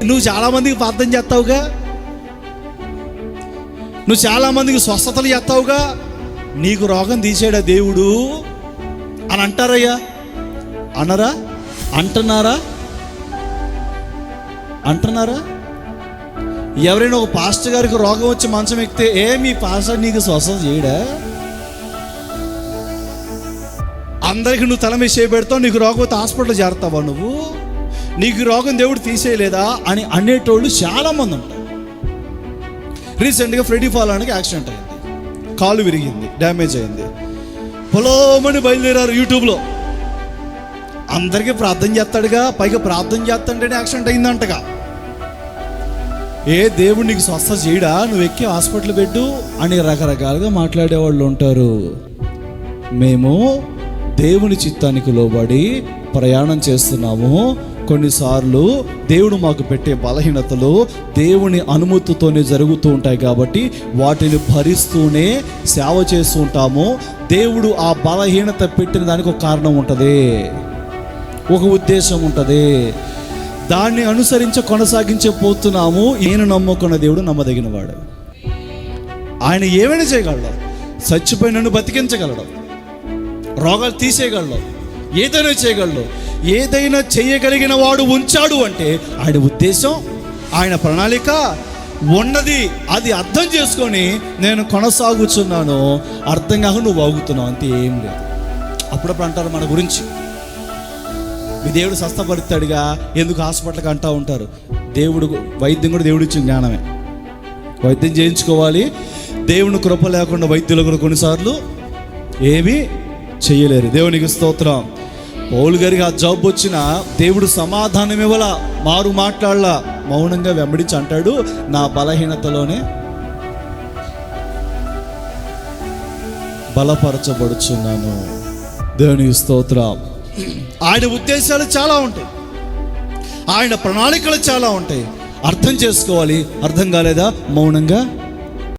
నువ్వు చాలామందికి ప్రార్థన చేస్తావుగా, నువ్వు చాలామందికి స్వస్థతలు చేస్తావుగా, నీకు రోగం తీసాడా దేవుడు అని అంటారయ్యా? అనరా? అంటున్నారా? ఎవరైనా ఒక పాస్టర్ గారికి రోగం వచ్చి మంచం ఎక్కితే మీ పాస్టర్ నీకు స్వస్థత చేయడా? అందరికి నువ్వు తల మీద చేయబెడతావు, నీకు రోగం వస్తే హాస్పిటల్ చేరుతావా? నువ్వు నీకు రోగం దేవుడు తీసేయలేదా అని అనేటోళ్ళు చాలామంది ఉంటారు. రీసెంట్గా ఫ్రెడీ ఫాలానికి యాక్సిడెంట్ అయింది, కాలు విరిగింది, డ్యామేజ్ అయింది. పొలోమని బయలుదేరారు యూట్యూబ్లో. అందరికీ ప్రార్థన చేస్తాడుగా, పైగా ప్రార్థన చేస్తాంటేనే యాక్సిడెంట్ అయిందంటగా. దేవుడు నీకు స్వస్థ చేయడా, నువ్వు ఎక్కి హాస్పిటల్ పెట్టు అని రకరకాలుగా మాట్లాడేవాళ్ళు ఉంటారు. మేము దేవుని చిత్తానికి లోబడి ప్రయాణం చేస్తున్నాము. కొన్నిసార్లు దేవుడు మాకు పెట్టే బలహీనతలు దేవుని అనుమతితోనే జరుగుతూ ఉంటాయి కాబట్టి వాటిని భరిస్తూనే సేవ చేస్తూ ఉంటాము. దేవుడు ఆ బలహీనత పెట్టిన దానికి ఒక కారణం ఉంటుంది, ఒక ఉద్దేశం ఉంటుంది. దాన్ని అనుసరించి కొనసాగించే పోతున్నాము. ఈయన నమ్ముకున్న దేవుడు నమ్మదగిన వాడు. ఆయన ఏమైనా చేయగలడు, చచ్చిపోయినను బతికించగలడు, రోగాలు తీసేయగలడు, ఏదైనా చేయగలడు. ఏదైనా చేయగలిగిన వాడు ఉంచాడు అంటే ఆయన ఉద్దేశం, ఆయన ప్రణాళిక ఉన్నది. అది అర్థం చేసుకొని నేను కొనసాగుతున్నాను, అర్థం కాక నువ్వు ఆగుతున్నావు, అంతే, ఏం లేదు. అప్పుడప్పుడు అంటారు మన గురించి, మీ దేవుడు స్వస్థపరుస్తాడుగా, ఎందుకు హాస్పిటల్కి అంటూ ఉంటారు. దేవుడు వైద్యం కూడా దేవుడు ఇచ్చిన జ్ఞానమే, వైద్యం చేయించుకోవాలి. దేవుని కృప లేకుండా వైద్యులు కూడా కొన్నిసార్లు ఏమీ చేయలేరు. దేవునికి స్తోత్రం. పౌలు గారికి ఆ జాబ్ వచ్చినా దేవుడు సమాధానం ఇవ్వాల, మారు మాట్లాడలా, మౌనంగా వెంబడించి అంటాడు, నా బలహీనతలోనే బలపరచబడుచున్నాను. దేవునికి స్తోత్రం. ఆయన ఉద్దేశాలు చాలా ఉంటాయి, ఆయన ప్రణాళికలు చాలా ఉంటాయి. అర్థం చేసుకోవాలి. అర్థం కాలేదా? మౌనంగా